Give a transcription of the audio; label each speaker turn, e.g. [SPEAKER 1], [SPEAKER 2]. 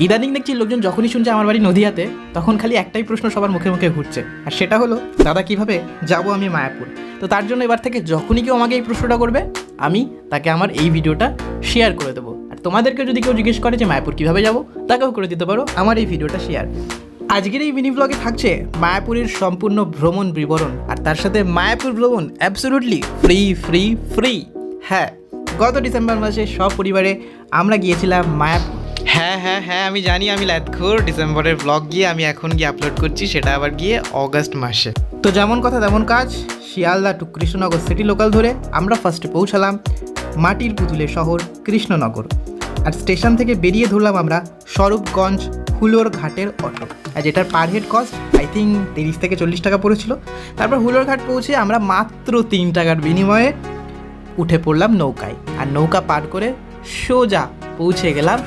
[SPEAKER 1] ইদানিং দেখছি লোকজন যখনই শুনছে আমার বাড়ি নদিয়াতে, তখন খালি একটাই প্রশ্ন সবার মুখে মুখে ঘুরছে, আর সেটা হলো দাদা কিভাবে যাব আমি মায়াপুর। তো তার জন্য এবার থেকে যখনই কেউ আমাকে এই প্রশ্নটা করবে, আমি তাকে আমার এই ভিডিওটা শেয়ার করে দেবো। আর তোমাদেরকে যদি কেউ জিজ্ঞেস করে যে মায়াপুর কীভাবে যাবো, তাকেও করে দিতে পারো আমার এই ভিডিওটা শেয়ার। আজকের এই মিনি ব্লগে থাকছে মায়াপুরের সম্পূর্ণ ভ্রমণ বিবরণ, আর তার সাথে মায়াপুর ভ্রমণ অ্যাবসলিউটলি ফ্রি ফ্রি ফ্রি। হ্যাঁ, গত ডিসেম্বর মাসে সপরিবারে আমরা গিয়েছিলাম মায়াপুর। হ্যাঁ আমি জানি আমি ল্যাদখোর, ডিসেম্বরের ব্লগ গিয়ে আমি এখন গিয়ে আপলোড করছি, সেটা আবার গিয়ে অগস্ট মাসে। তো যেমন কথা তেমন কাজ, Sealdah to Krishnanagar city local ধরে আমরা ফার্স্টে পৌঁছালাম মাটির পুতুলের শহর কৃষ্ণনগর। আর স্টেশন থেকে বেরিয়ে ধরলাম আমরা স্বরূপগঞ্জ হুলোর ঘাটের অটো, আর যেটার per head cost I think 30 থেকে 40 টাকা পড়েছিল। তারপর হুলোর ঘাট পৌঁছে আমরা মাত্র 3 টাকার বিনিময়ে উঠে পড়লাম নৌকায়, আর নৌকা পার করে সোজা পৌঁছে গেলাম